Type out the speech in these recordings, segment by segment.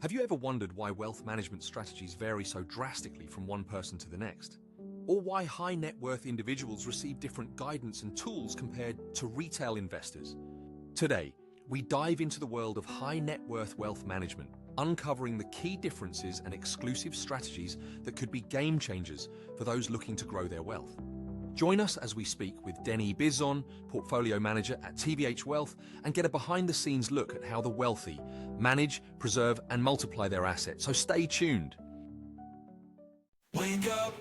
Have you ever wondered why wealth management strategies vary so drastically from one person to the next? Or why high net worth individuals receive different guidance and tools compared to retail investors? Today, we dive into the world of high net worth wealth management, uncovering the key differences and exclusive strategies that could be game changers for those looking to grow their wealth. Join us as we speak with Denis, portfolio manager at TVH Wealth, and get a behind-the-scenes look at how the wealthy manage, preserve, and multiply their assets. So stay tuned. Wake up,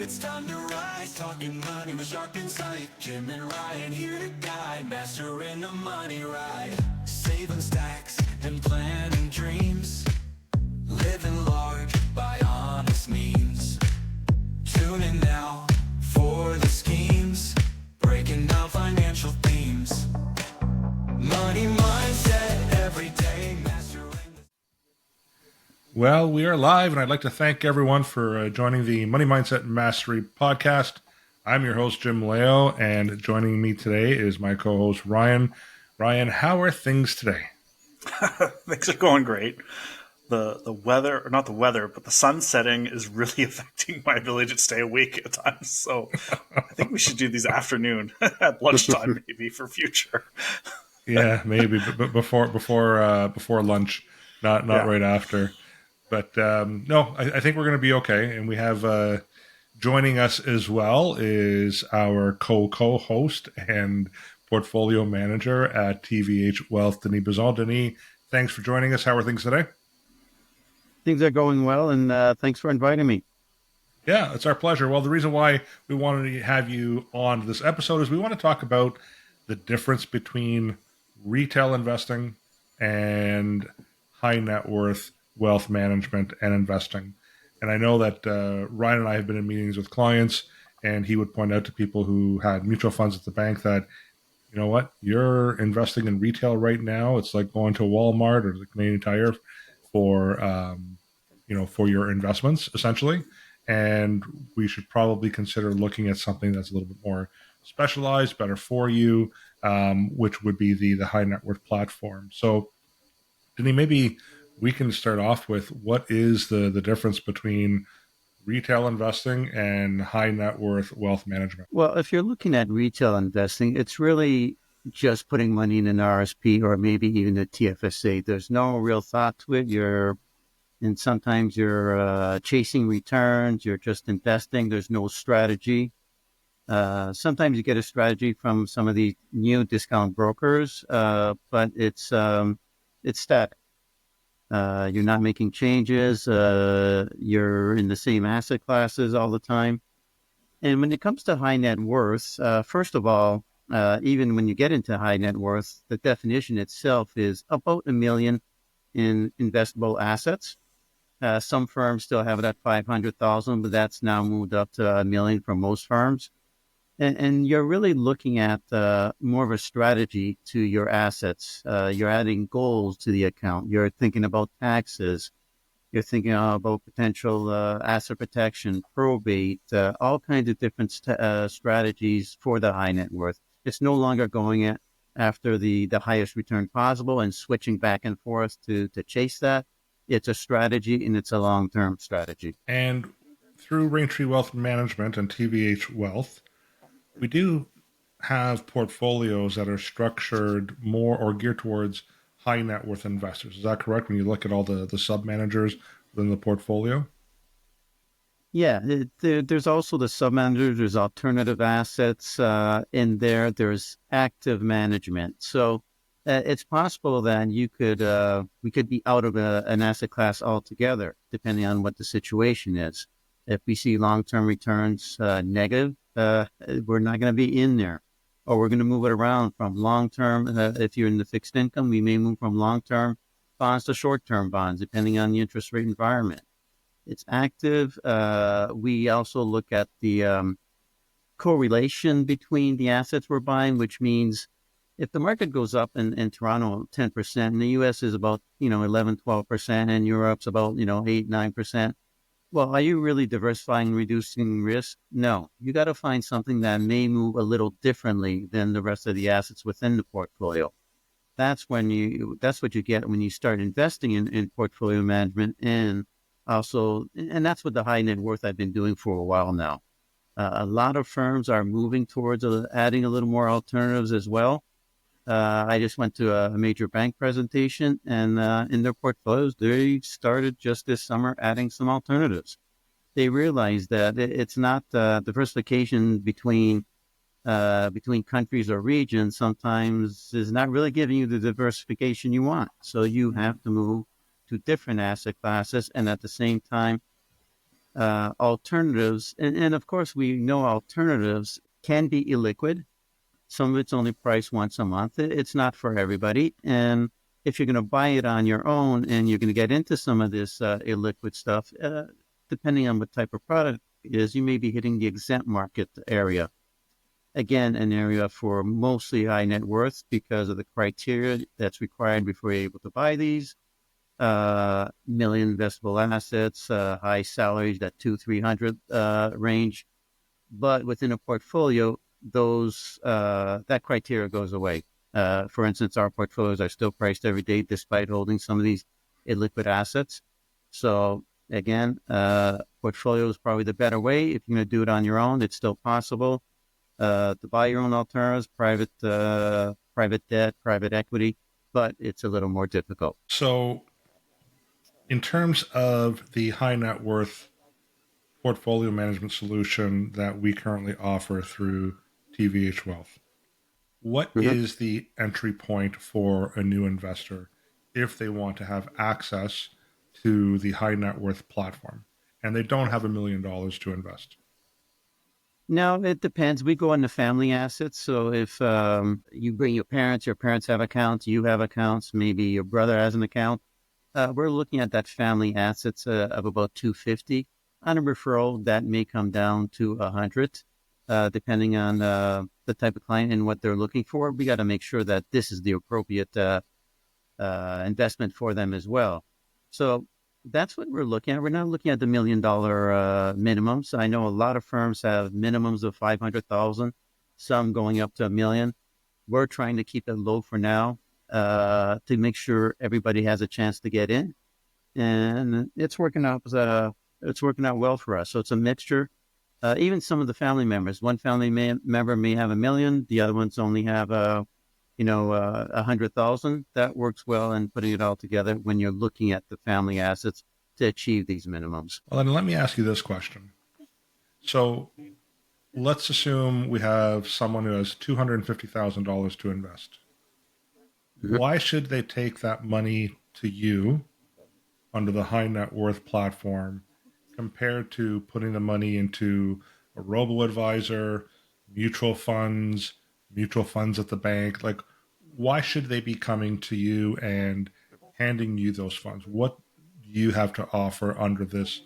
it's time to rise. Talking money with sharp insight. Jim and Ryan here to guide. Mastering the money ride. Saving stacks and planning dreams. Living large by honest means. Tune in now for the schemes. Breaking down financial themes. Money mindset every day. Well, we are live, and I'd like to thank everyone for joining the Money Mindset Mastery podcast. I'm your host, Jim Leo, and joining me today is my co-host, Ryan. Ryan, how are things today? Things are going great. The weather, or not the weather, but the sun setting is really affecting my ability to stay awake at times. So I think we should do these afternoon at lunchtime, maybe for future. Yeah, maybe, but before lunch, not right after. But no, I think we're going to be okay. And we have joining us as well is our co-host and portfolio manager at TVH Wealth, Denis. Denis, thanks for joining us. How are things today? Things are going well, and thanks for inviting me. Yeah, it's our pleasure. Well, the reason why we wanted to have you on this episode is we want to talk about the difference between retail investing and high net worth wealth management and investing. And I know that Ryan and I have been in meetings with clients, and he would point out to people who had mutual funds at the bank that, you know what, you're investing in retail right now. It's like going to Walmart or the Canadian Tire for your investments, essentially. And we should probably consider looking at something that's a little bit more specialized, better for you, which would be the high net worth platform. So, Denis, maybe we can start off with what is the difference between retail investing and high net worth wealth management? Well, if you're looking at retail investing, it's really just putting money in an RSP or maybe even a TFSA. There's no real thought to it. Sometimes you're chasing returns. You're just investing. There's no strategy. Sometimes you get a strategy from some of the new discount brokers, but it's static. You're not making changes. You're in the same asset classes all the time. And when it comes to high net worth, first of all, even when you get into high net worth, the definition itself is about $1 million in investable assets. Some firms still have it at $500,000, but that's now moved up to $1 million for most firms. And you're really looking at more of a strategy to your assets. You're adding goals to the account. You're thinking about taxes. You're thinking about potential asset protection, probate, all kinds of different strategies for the high net worth. It's no longer going after the highest return possible and switching back and forth to chase that. It's a strategy, and it's a long-term strategy. And through Raintree Wealth Management and TVH Wealth, we do have portfolios that are structured more or geared towards high net worth investors. Is that correct when you look at all the sub-managers within the portfolio? Yeah, there's also the sub-managers, there's alternative assets in there, there's active management. So it's possible that we could be out of an asset class altogether, depending on what the situation is. If we see long-term returns negative, we're not going to be in there, or we're going to move it around from long-term. If you're in the fixed income, we may move from long-term bonds to short-term bonds, depending on the interest rate environment. It's active. We also look at the correlation between the assets we're buying, which means if the market goes up in Toronto 10%, and the U.S. is about 11, 12%, and Europe's about 8, 9%. Well, are you really diversifying and reducing risk? No. You got to find something that may move a little differently than the rest of the assets within the portfolio. That's that's what you get when you start investing in portfolio management, and also, and that's what the high net worth I've been doing for a while now. A lot of firms are moving towards adding a little more alternatives as well. I just went to a major bank presentation, and in their portfolios, they started just this summer adding some alternatives. They realized that it's not diversification between countries or regions sometimes is not really giving you the diversification you want. So you have to move to different asset classes, and at the same time, alternatives. And of course, we know alternatives can be illiquid. Some of it's only priced once a month. It's not for everybody. And if you're going to buy it on your own and you're going to get into some of this illiquid stuff, depending on what type of product it is, you may be hitting the exempt market area. Again, an area for mostly high net worth because of the criteria that's required before you're able to buy these. Million investable assets, high salaries, that 200-300 range. But within a portfolio, that criteria goes away. For instance, our portfolios are still priced every day despite holding some of these illiquid assets. So again, portfolio is probably the better way. If you're going to do it on your own, it's still possible. To buy your own alternatives, private debt, private equity, but it's a little more difficult. So, in terms of the high net worth portfolio management solution that we currently offer through TVH Wealth, what is the entry point for a new investor if they want to have access to the high net worth platform and they don't have $1 million to invest? No, it depends. We go into family assets. So if you bring your parents have accounts, you have accounts, maybe your brother has an account. We're looking at that family assets of about 250. On a referral, that may come down to 100, depending on the type of client and what they're looking for. We got to make sure that this is the appropriate investment for them as well. So that's what we're looking at. We're not looking at the $1 million minimums. I know a lot of firms have minimums of 500,000, some going up to $1 million. We're trying to keep it low for now to make sure everybody has a chance to get in, and it's working out. It's working out well for us. So it's a mixture. Even some of the family members. One family member may have $1 million. The other ones only have 100,000. That works well in putting it all together when you're looking at the family assets to achieve these minimums. Well, then let me ask you this question. So let's assume we have someone who has $250,000 to invest. Why should they take that money to you under the high net worth platform compared to putting the money into a robo-advisor, mutual funds at the bank? Like, why should they be coming to you and handing you those funds? What do you have to offer under this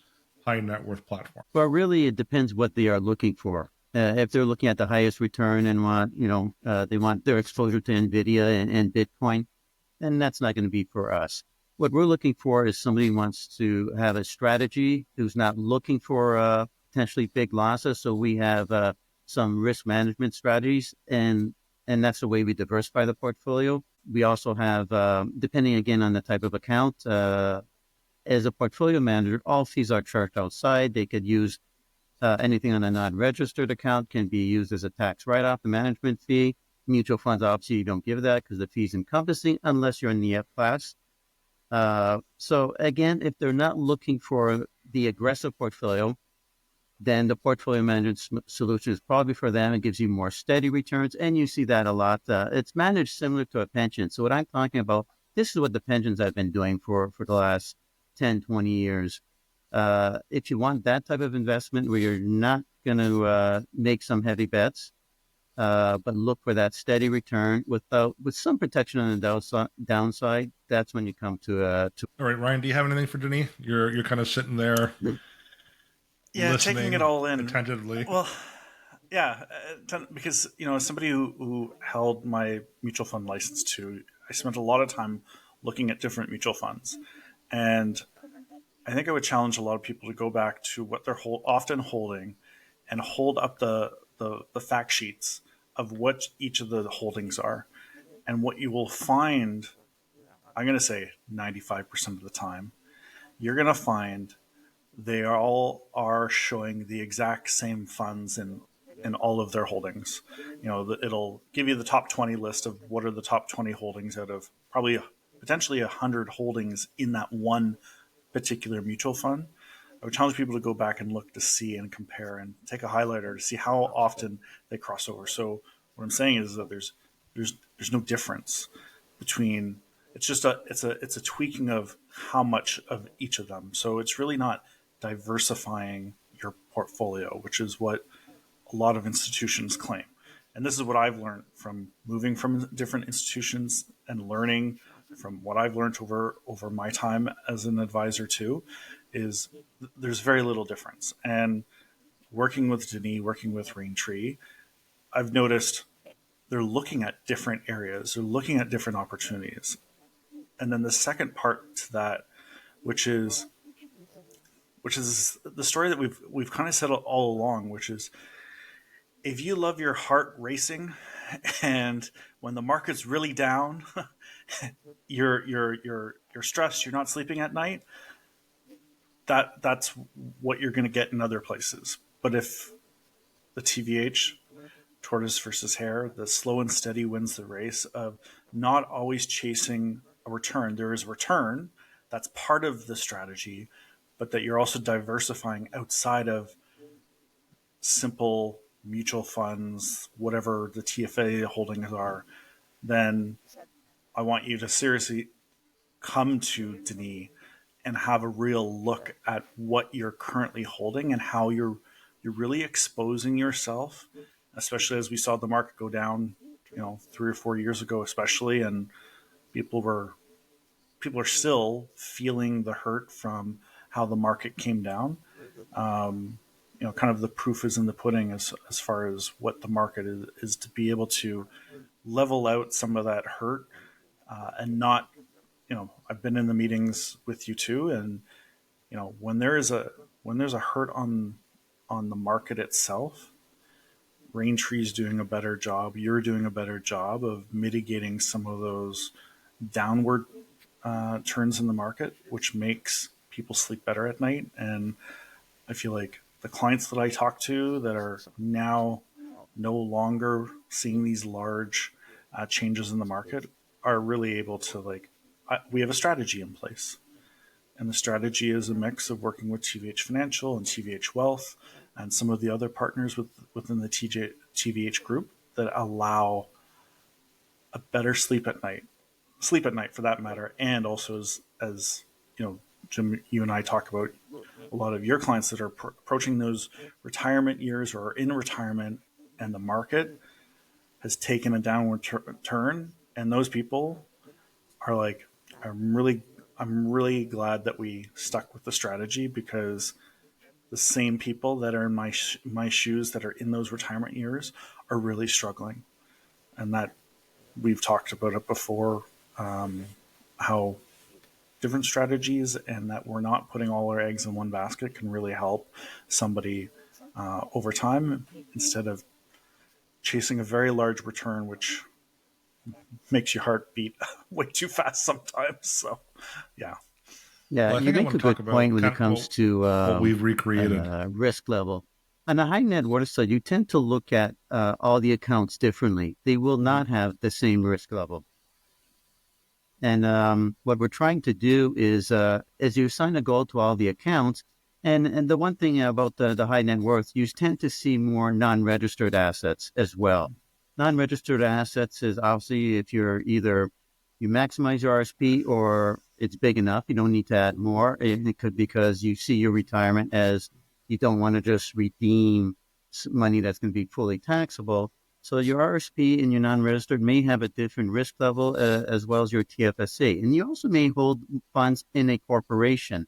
high net worth platform? Well, really, it depends what they are looking for. If they're looking at the highest return and they want their exposure to NVIDIA and Bitcoin, then that's not going to be for us. What we're looking for is somebody who wants to have a strategy, who's not looking for potentially big losses. So we have some risk management strategies, and that's the way we diversify the portfolio. We also have, depending again on the type of account, as a portfolio manager, all fees are charged outside. They could use anything on a non-registered account can be used as a tax write-off, the management fee. Mutual funds, obviously, you don't give that because the fee's encompassing unless you're in the F class. So again, if they're not looking for the aggressive portfolio, then the portfolio management solution is probably for them. It gives you more steady returns, and you see that a lot. It's managed similar to a pension. So what I'm talking about, this is what the pensions I've been doing for the last 10, 20 years. If you want that type of investment where you're not going to make some heavy bets, but look for that steady return with some protection on the downside, that's when you come to. All right, Ryan, do you have anything for Denis? You're kind of sitting there. Yeah, taking it all in attentively. Well, yeah, because as somebody who held my mutual fund license too, I spent a lot of time looking at different mutual funds, and I think I would challenge a lot of people to go back to what they're often holding, and hold up the fact sheets of what each of the holdings are, And what you will find, I'm going to say 95% of the time, you're going to find they all are showing the exact same funds in all of their holdings. It'll give you the top 20 list of what are the top 20 holdings out of probably potentially 100 holdings in that one particular mutual fund. I would challenge people to go back and look to see and compare and take a highlighter to see how often they cross over. So what I'm saying is that there's no difference between, it's a tweaking of how much of each of them. So it's really not diversifying your portfolio, which is what a lot of institutions claim. And this is what I've learned from moving from different institutions and learning from what I've learned over my time as an advisor too, is there's very little difference. And working with Denis, working with Raintree, I've noticed they're looking at different areas, they're looking at different opportunities. And then the second part to that, which is the story that we've kind of said all along, which is if you love your heart racing, and when the market's really down, you're stressed, you're not sleeping at night. That's what you're going to get in other places. But if the TVH, tortoise versus hare, the slow and steady wins the race of not always chasing a return. There is a return, that's part of the strategy, but that you're also diversifying outside of simple mutual funds, whatever the TFA holdings are, then I want you to seriously come to Denis and have a real look at what you're currently holding and how you're really exposing yourself, especially as we saw the market go down, 3 or 4 years ago, especially, and people are still feeling the hurt from how the market came down. Kind of the proof is in the pudding as far as what the market is to be able to level out some of that hurt and not, I've been in the meetings with you too, and when there's a hurt on the market itself, Raintree's doing a better job. You're doing a better job of mitigating some of those downward turns in the market, which makes people sleep better at night. And I feel like the clients that I talk to that are now no longer seeing these large changes in the market are really able to we have a strategy in place. And the strategy is a mix of working with TVH Financial and TVH Wealth and some of the other partners within the TVH group that allow a better sleep at night for that matter. And also as Jim, you and I talk about a lot of your clients that are approaching those retirement years or are in retirement, and the market has taken a downward turn. And those people are like, I'm really glad that we stuck with the strategy, because the same people that are in my shoes that are in those retirement years are really struggling. And that we've talked about it before, how different strategies and that we're not putting all our eggs in one basket can really help somebody over time, instead of chasing a very large return, which makes your heart beat way too fast sometimes. So, yeah. Yeah, Well, I you think I make want a to talk good about point when kind it of comes to what we've recreated. risk level. On a high net worth side, you tend to look at all the accounts differently. They will not have the same risk level. And what we're trying to do is you assign a goal to all the accounts. And the one thing about the high net worth, you tend to see more non-registered assets as well. Non-registered assets is obviously if you're either you maximize your RSP or it's big enough, you don't need to add more. It could because you see your retirement as you don't want to just redeem money that's going to be fully taxable. So your RSP and your non-registered may have a different risk level as well as your TFSA. And you also may hold funds in a corporation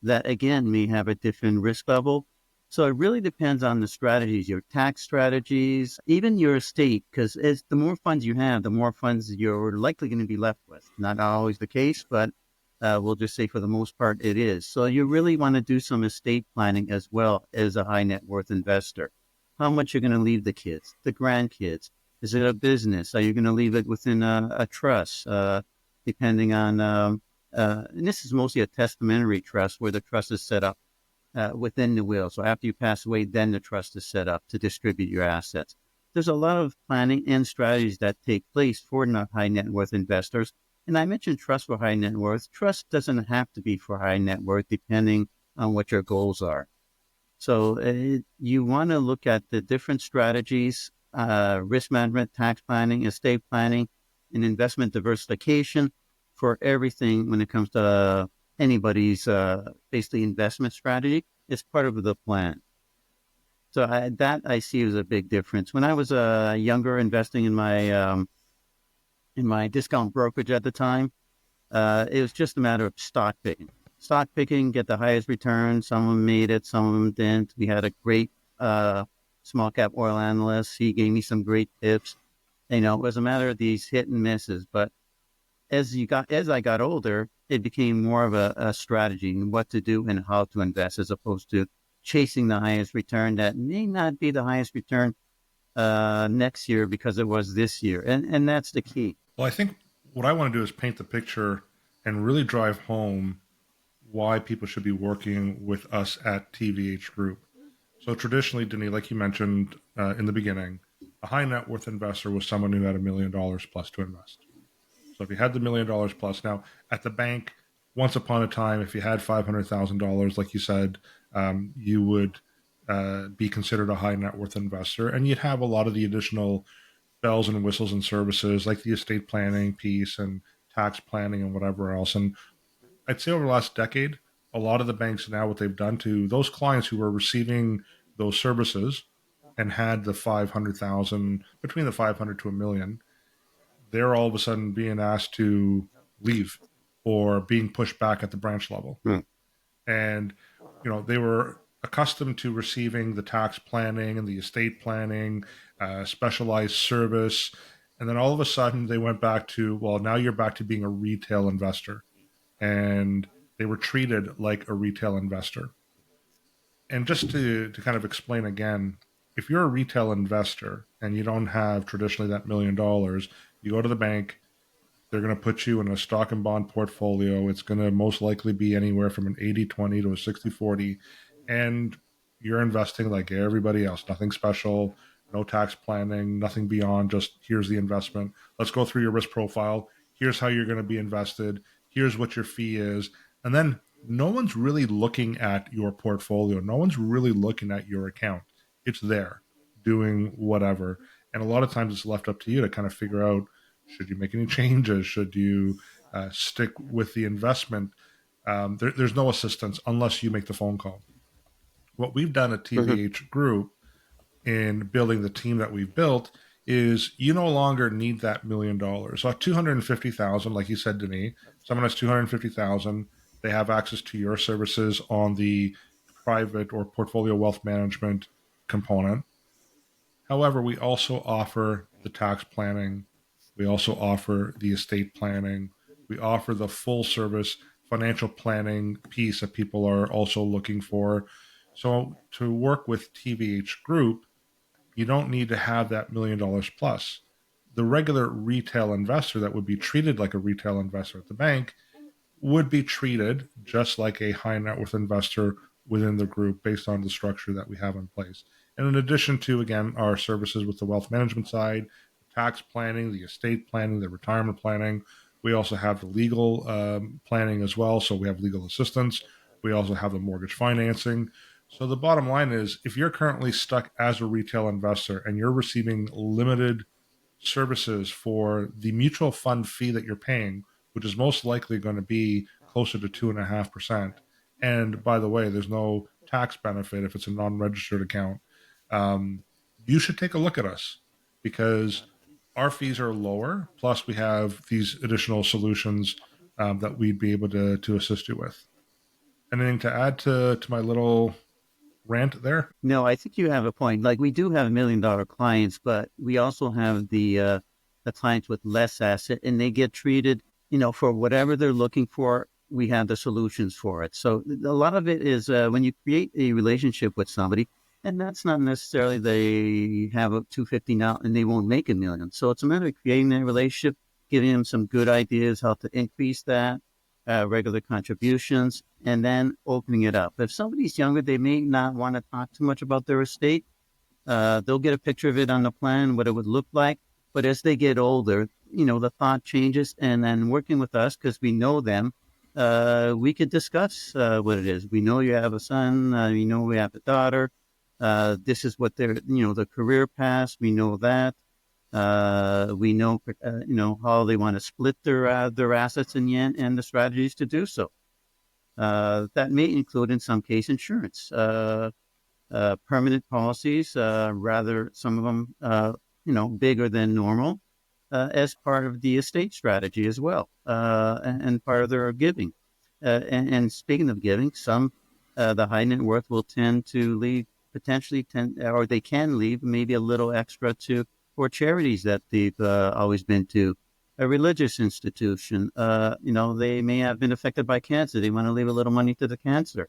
that, again, may have a different risk level. So it really depends on the strategies, your tax strategies, even your estate, because as the more funds you have, the more funds you're likely going to be left with. Not always the case, but we'll just say for the most part it is. So you really want to do some estate planning as well as a high net worth investor. How much you're going to leave the kids, the grandkids, Is it a business? Are you going to leave it within a trust? Depending on, and this is mostly a testamentary trust where the trust is set up within the will. So after you pass away, then the trust is set up to distribute your assets. There's a lot of planning and strategies that take place for high net worth investors. And I mentioned trust for high net worth. Trust doesn't have to be for high net worth, depending on what your goals are. So you want to look at the different strategies, risk management, tax planning, estate planning, and investment diversification for everything when it comes to anybody's basically investment strategy. It's part of the plan. So that I see as a big difference. When I was younger, investing in my discount brokerage at the time, it was just a matter of stock picking. Stock picking, get the highest return. Some of them made it, some of them didn't. We had a great small cap oil analyst. He gave me some great tips. It was a matter of these hit and misses. But as I got older, it became more of a strategy and what to do and how to invest, as opposed to chasing the highest return that may not be the highest return next year because it was this year. And that's the key. Well, I think what I want to do is paint the picture and really drive home why people should be working with us at TVH Group. So traditionally, Denis, like you mentioned in the beginning, a high net worth investor was someone who had $1 million plus to invest. So if you had the $1 million plus, now at the bank, once upon a time, if you had $500,000, like you said, you would be considered a high net worth investor, and you'd have a lot of the additional bells and whistles and services like the estate planning piece and tax planning and whatever else. And I'd say over the last decade, a lot of the banks now, what they've done to those clients who were receiving those services and had the 500,000, between the 500 to $1 million, they're all of a sudden being asked to leave or being pushed back at the branch level. And, they were accustomed to receiving the tax planning and the estate planning, specialized service. And then all of a sudden they went back to, well, now you're back to being a retail investor. And they were treated like a retail investor. And just to kind of explain again, if you're a retail investor and you don't have traditionally that $1 million, you go to the bank, they're going to put you in a stock and bond portfolio. It's going to most likely be anywhere from an 80-20 to a 60-40. And you're investing like everybody else, nothing special, no tax planning, nothing beyond, just here's the investment. Let's go through your risk profile. Here's how you're going to be invested. Here's what your fee is. And then no one's really looking at your portfolio. No one's really looking at your account. It's there doing whatever. And a lot of times it's left up to you to kind of figure out, should you make any changes? Should you stick with the investment? There's no assistance unless you make the phone call. What we've done at TVH Group in building the team that we've built is you no longer need that $1 million. So at $250,000, like you said, Denis, someone has $250,000, they have access to your services on the private or portfolio wealth management component. However, we also offer the tax planning. We also offer the estate planning. We offer the full service financial planning piece that people are also looking for. So to work with TVH Group, you don't need to have that $1 million plus. The regular retail investor that would be treated like a retail investor at the bank would be treated just like a high net worth investor within the group based on the structure that we have in place. And in addition to, again, our services with the wealth management side, tax planning, the estate planning, the retirement planning, we also have the legal planning as well. So we have legal assistance. We also have the mortgage financing. So the bottom line is, if you're currently stuck as a retail investor and you're receiving limited services for the mutual fund fee that you're paying, which is most likely going to be closer to 2.5%. And by the way, there's no tax benefit if it's a non-registered account. You should take a look at us because our fees are lower. Plus we have these additional solutions that we'd be able to assist you with. Anything to add to my little rant there? No, I think you have a point. Like, we do have $1 million clients, but we also have the clients with less asset, and they get treated, for whatever they're looking for. We have the solutions for it. So a lot of it is when you create a relationship with somebody, And that's not necessarily they have a 250 now and they won't make a million. So it's a matter of creating that relationship, giving them some good ideas how to increase that, regular contributions, and then opening it up. If somebody's younger, they may not want to talk too much about their estate. They'll get a picture of it on the plan, what it would look like. But as they get older, the thought changes. And then working with us, because we know them, we could discuss what it is. We know you have a son. We know we have a daughter. This is what their, the career path. We know that. We know, how they want to split their assets in the end and the strategies to do so. That may include, in some case, insurance, permanent policies, rather some of them, bigger than normal, as part of the estate strategy as well, and part of their giving. And speaking of giving, some the high net worth will tend to leave or they can leave maybe a little extra for charities that they've always been to. A religious institution, they may have been affected by cancer. They want to leave a little money to the cancer.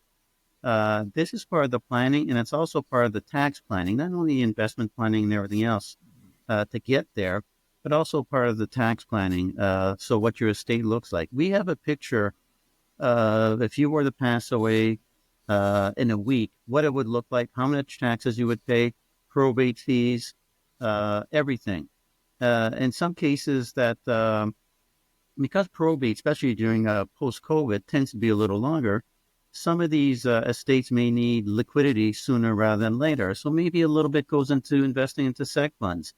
This is part of the planning, and it's also part of the tax planning, not only investment planning and everything else to get there, but also part of the tax planning. So what your estate looks like. We have a picture if you were to pass away in a week, what it would look like, how much taxes you would pay, probate fees, everything. In some cases that, because probate, especially during post-COVID, tends to be a little longer, some of these estates may need liquidity sooner rather than later. So maybe a little bit goes into investing into seg funds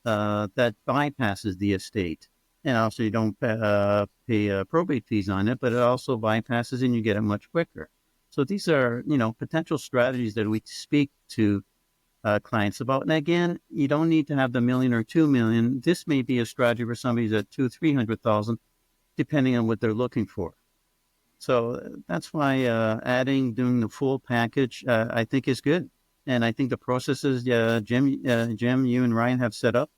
that bypasses the estate. And also you don't pay probate fees on it, but it also bypasses and you get it much quicker. So these are, potential strategies that we speak to clients about. And again, you don't need to have the $1 million or $2 million. This may be a strategy for somebody's at $200,000-300,000, depending on what they're looking for. So that's why doing the full package, I think is good. And I think the processes Jim, you and Ryan have set up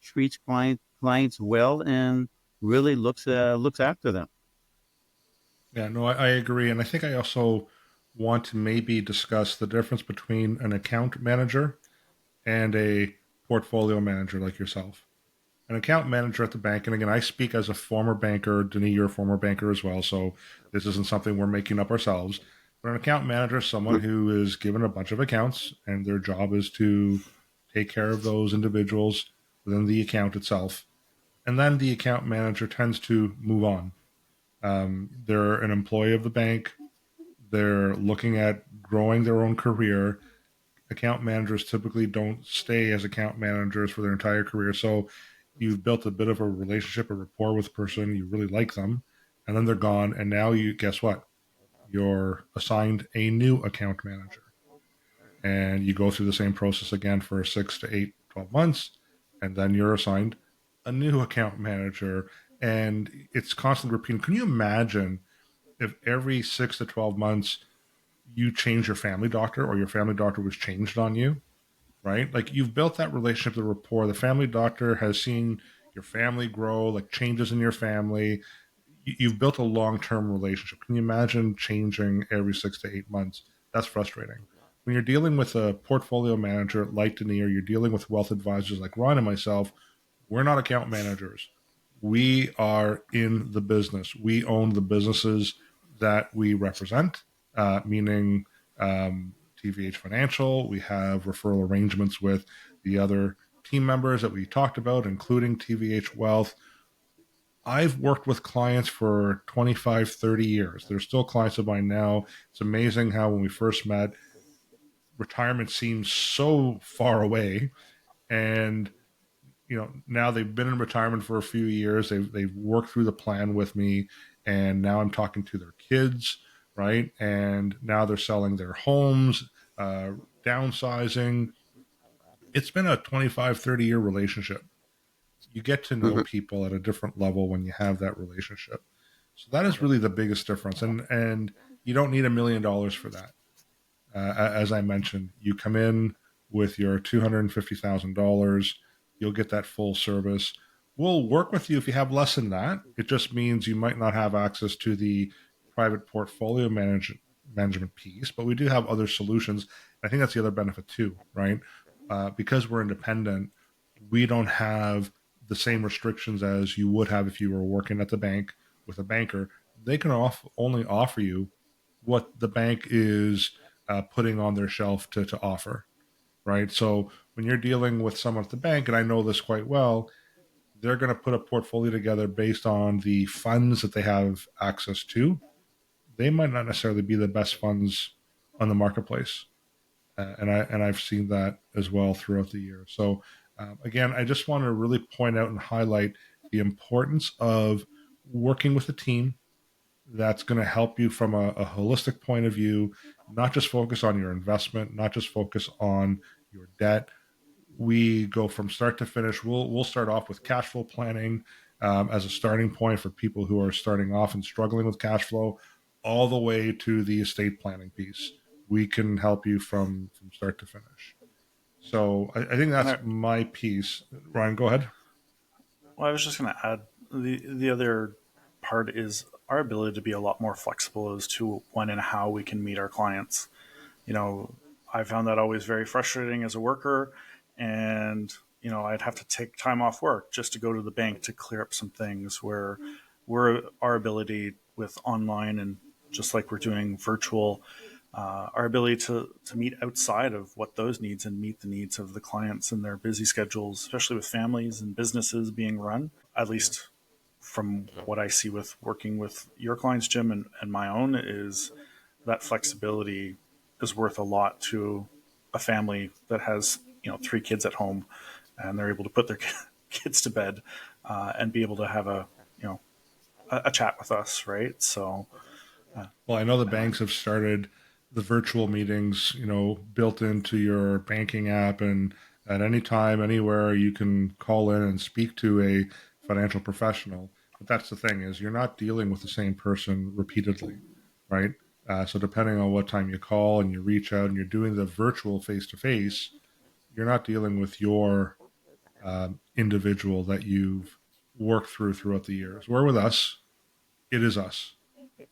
treats clients well and really looks after them. Yeah, no, I agree. And I think I also want to maybe discuss the difference between an account manager and a portfolio manager like yourself. An account manager at the bank, and again, I speak as a former banker. Denis, you're a former banker as well, so this isn't something we're making up ourselves. But an account manager is someone who is given a bunch of accounts, and their job is to take care of those individuals within the account itself. And then the account manager tends to move on. They're an employee of the bank. They're looking at growing their own career. Account managers typically don't stay as account managers for their entire career. So you've built a bit of a relationship, a rapport with the person. You really like them. And then they're gone. And now guess what? You're assigned a new account manager. And you go through the same process again for 6 to 8, 12 months. And then you're assigned a new account manager. And it's constantly repeating. Can you imagine if every 6 to 12 months you change your family doctor or your family doctor was changed on you, right? Like you've built that relationship, the rapport. The family doctor has seen your family grow, like changes in your family. You've built a long-term relationship. Can you imagine changing every 6 to 8 months? That's frustrating. When you're dealing with a portfolio manager like Denis, or you're dealing with wealth advisors like Ron and myself, we're not account managers. We are in the business. We own the businesses that we represent, meaning TVH Financial. We have referral arrangements with the other team members that we talked about, including TVH Wealth. I've worked with clients for 25, 30 years. They're still clients of mine now. It's amazing how when we first met, retirement seems so far away. And now they've been in retirement for a few years. They've worked through the plan with me, and now I'm talking to their kids, right? And now they're selling their homes, downsizing. It's been a 25, 30-year relationship. You get to know people at a different level when you have that relationship. So that is really the biggest difference. And you don't need $1 million for that. As I mentioned, you come in with your $250,000. You'll get that full service. We'll work with you if you have less than that. It just means you might not have access to the private portfolio management piece, but we do have other solutions. I think that's the other benefit too, right? Because we're independent, we don't have the same restrictions as you would have if you were working at the bank with a banker. They can only offer you what the bank is putting on their shelf to offer, right? So when you're dealing with someone at the bank, and I know this quite well, they're going to put a portfolio together based on the funds that they have access to. They might not necessarily be the best funds on the marketplace, and I've seen that as well throughout the year. So again, I just want to really point out and highlight the importance of working with a team that's going to help you from a holistic point of view, not just focus on your investment, not just focus on your debt. We go from start to finish. We'll start off with cash flow planning as a starting point for people who are starting off and struggling with cash flow, all the way to the estate planning piece. We can help you from start to finish. So I think that's my piece. Ryan, go ahead. Well, I was just going to add the other part is our ability to be a lot more flexible as to when and how we can meet our clients. I found that always very frustrating as a worker, and I'd have to take time off work just to go to the bank to clear up some things. Where our ability with online and just like we're doing virtual, our ability to meet outside of what those needs and meet the needs of the clients and their busy schedules, especially with families and businesses being run, at least from what I see with working with your clients, Jim, and my own, is that flexibility is worth a lot to a family that has 3 kids at home, and they're able to put their kids to bed and be able to have a chat with us, right? So, well, I know the banks have started the virtual meetings, built into your banking app, and at any time, anywhere, you can call in and speak to a financial professional. But that's the thing, is you're not dealing with the same person repeatedly, right? So depending on what time you call and you reach out and you're doing the virtual face-to-face, you're not dealing with your individual that you've worked throughout the years. Where with us, it is us,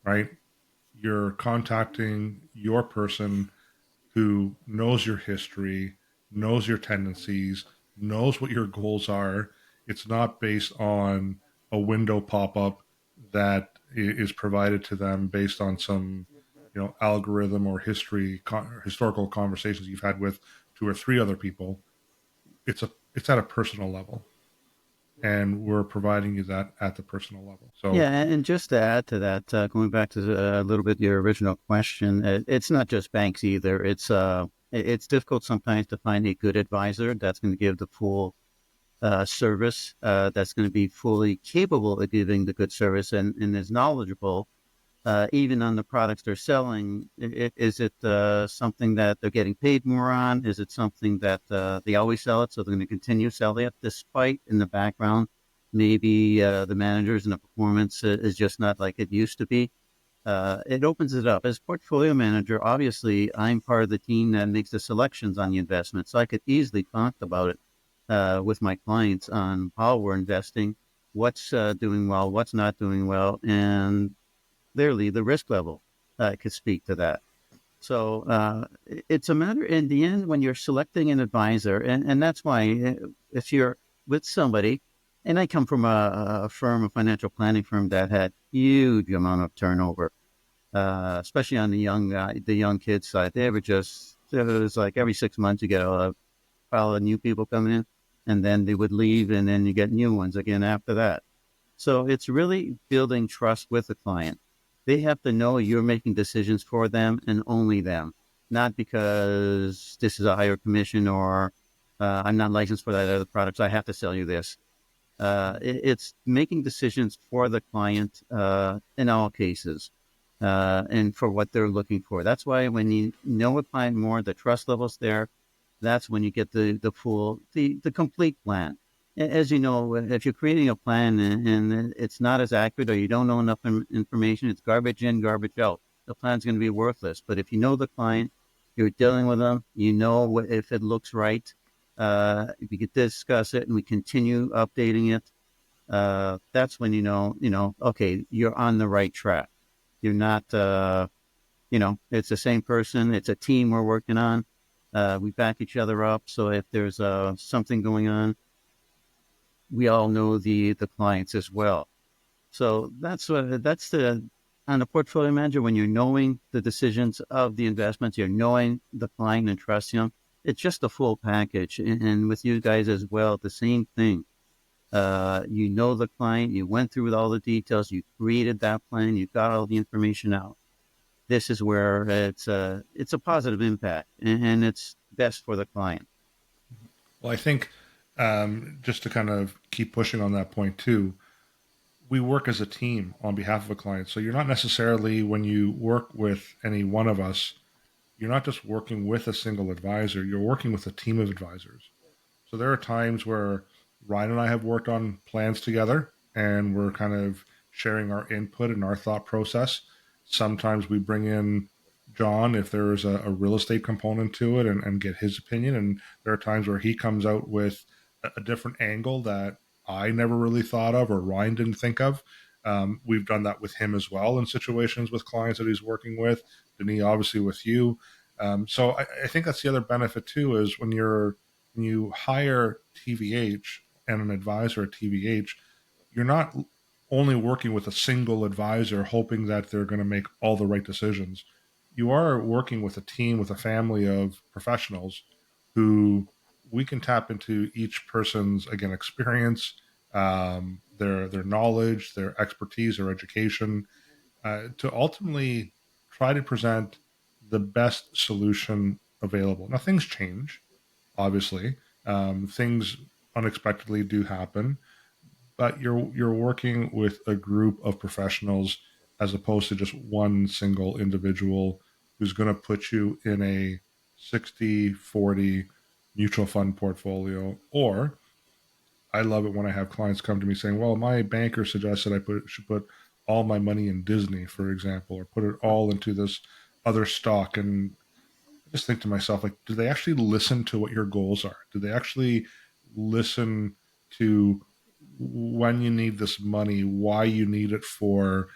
right? You're contacting your person who knows your history, knows your tendencies, knows what your goals are. It's not based on a window pop-up that is provided to them based on some algorithm or historical conversations you've had with 2 or 3 other people. It's at a personal level, and we're providing you that at the personal level. So Yeah, and just to add to that, going back to a little bit your original question, it's not just banks either. It's difficult sometimes to find a good advisor that's going to give the full service, that's going to be fully capable of giving the good service and is knowledgeable, even on the products they're selling. Is it something that they're getting paid more on? Is it something that they always sell it, so they're going to continue selling it despite in the background maybe the managers and the performance is just not like it used to be? It opens it up. As portfolio manager, obviously, I'm part of the team that makes the selections on the investment, so I could easily talk about it with my clients on how we're investing, what's doing well, what's not doing well, and clearly the risk level could speak to that. So it's a matter in the end when you're selecting an advisor, and that's why if you're with somebody, and I come from a firm, a financial planning firm that had huge amount of turnover, especially on the young kids side. They were just, it was like every 6 months you get a pile of new people coming in, and then they would leave, and then you get new ones again after that. So it's really building trust with the client. They have to know you're making decisions for them and only them, not because this is a higher commission or I'm not licensed for that other products, I have to sell you this. It's making decisions for the client in all cases and for what they're looking for. That's why when you know a client more, the trust level's there, that's when you get the complete plan. As you know, if you're creating a plan and it's not as accurate or you don't know enough information, it's garbage in, garbage out. The plan's going to be worthless. But if you know the client, you're dealing with them, you know if it looks right, if you could discuss it and we continue updating it, that's when you know, okay, you're on the right track. You're not, it's the same person. It's a team we're working on. We back each other up. So if there's something going on, we all know the clients as well. So that's the on the portfolio manager, when you're knowing the decisions of the investments, you're knowing the client and trusting them. It's just a full package. And with you guys as well, the same thing. You know the client, you went through with all the details, you created that plan, you got all the information out. This is where it's a positive impact, and it's best for the client. Well, I think just to kind of keep pushing on that point too, we work as a team on behalf of a client. So you're not necessarily, when you work with any one of us, you're not just working with a single advisor, you're working with a team of advisors. So there are times where Ryan and I have worked on plans together and we're kind of sharing our input and our thought process. Sometimes we bring in John if there's a real estate component to it and get his opinion. And there are times where he comes out with a different angle that I never really thought of or Ryan didn't think of. We've done that with him as well in situations with clients that he's working with. Denis, obviously with you. So I think that's the other benefit too, is when you hire TVH and an advisor at TVH, you're not only working with a single advisor hoping that they're going to make all the right decisions. You are working with a team, with a family of professionals who we can tap into each person's, again, experience, their knowledge, their expertise, their education, to ultimately try to present the best solution available. Now, things change, obviously. Things unexpectedly do happen, but you're working with a group of professionals as opposed to just one single individual who's going to put you in a 60-40 mutual fund portfolio. Or I love it when I have clients come to me saying, well, my banker suggested should put all my money in Disney, for example, or put it all into this other stock. And I just think to myself, like, do they actually listen to what your goals are? Do they actually listen to when you need this money, why you need it for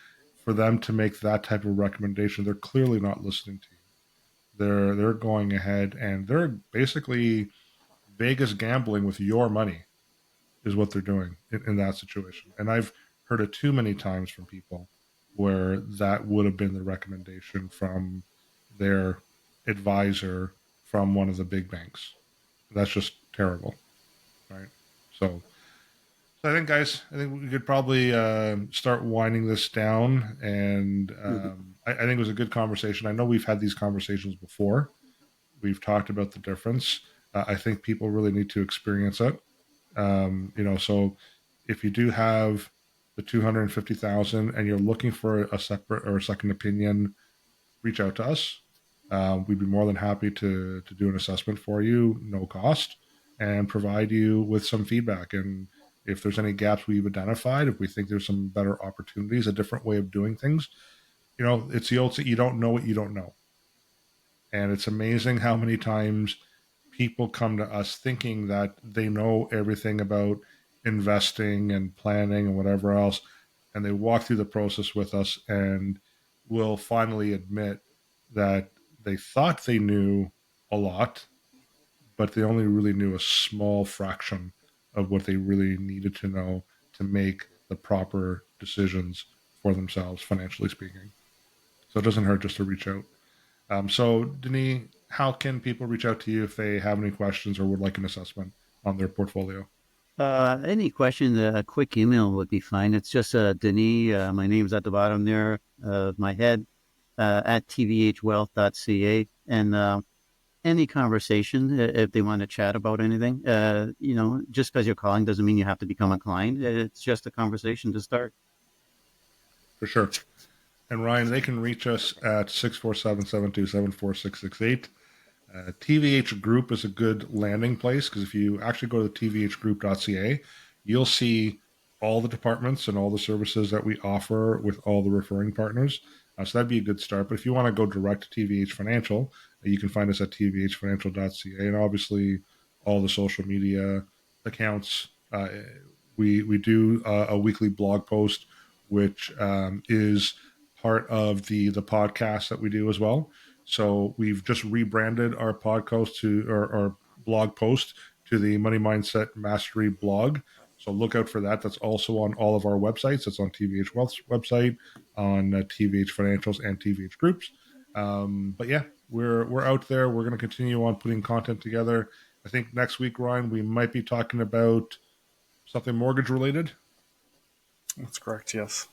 them to make that type of recommendation? They're clearly not listening to you. They're going ahead and they're basically Vegas gambling with your money is what they're doing in that situation. And I've heard it too many times from people where that would have been the recommendation from their advisor from one of the big banks. That's just terrible, right? So I think, guys, I think we could probably start winding this down. And I think it was a good conversation. I know we've had these conversations before. We've talked about the difference. I think people really need to experience it. So if you do have the 250,000 and you're looking for a separate or a second opinion, reach out to us. We'd be more than happy to do an assessment for you, no cost, and provide you with some feedback. And if there's any gaps we've identified, if we think there's some better opportunities, a different way of doing things, it's the old, you don't know what you don't know. And it's amazing how many times people come to us thinking that they know everything about investing and planning and whatever else. And they walk through the process with us and will finally admit that they thought they knew a lot, but they only really knew a small fraction of what they really needed to know to make the proper decisions for themselves, financially speaking. So it doesn't hurt just to reach out. So, Denis, how can people reach out to you if they have any questions or would like an assessment on their portfolio? Any question, a quick email would be fine. It's just Denis, my name's at the bottom there of my head, at tvhwealth.ca. And any conversation, if they want to chat about anything, just because you're calling doesn't mean you have to become a client. It's just a conversation to start. For sure. And Ryan, they can reach us at 647-727-4668. TVH Group is a good landing place because if you actually go to tvhgroup.ca, you'll see all the departments and all the services that we offer with all the referring partners. So that'd be a good start. But if you want to go direct to TVH Financial, you can find us at tvhfinancial.ca. And obviously, all the social media accounts. We do a weekly blog post, which is part of the podcast that we do as well. So we've just rebranded our podcast to our blog post to the Money Mindset Mastery blog. So look out for that. That's also on all of our websites. It's on TVH Wealth's website, on TVH Financials and TVH Groups. But yeah, we're out there. We're going to continue on putting content together. I think next week, Ryan, we might be talking about something mortgage related. That's correct. Yes.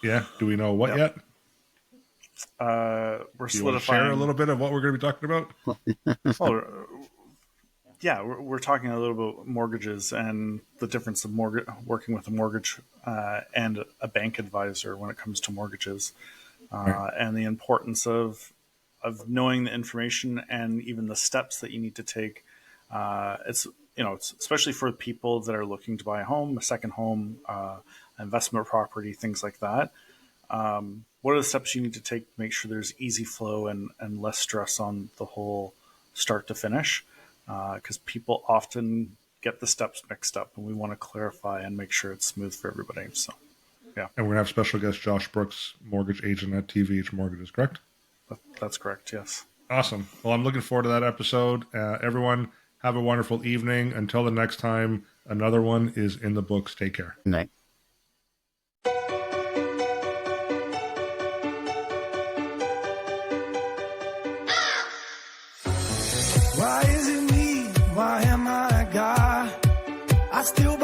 Yeah. Do we know what yet? We're Do you want to share a little bit of what we're going to be talking about? Well, yeah, we're talking a little bit about mortgages and the difference of working with a mortgage and a bank advisor when it comes to mortgages, and the importance of knowing the information and even the steps that you need to take. It's especially for people that are looking to buy a home, a second home, investment property, things like that. What are the steps you need to take to make sure there's easy flow and less stress on the whole start to finish? Because people often get the steps mixed up, and we want to clarify and make sure it's smooth for everybody. So, yeah. And we're going to have special guest Josh Brooks, mortgage agent at TVH Mortgages, correct? That's correct, yes. Awesome. Well, I'm looking forward to that episode. Everyone, have a wonderful evening. Until the next time, another one is in the books. Take care. Good night. Why is it me? Why am I a guy? I still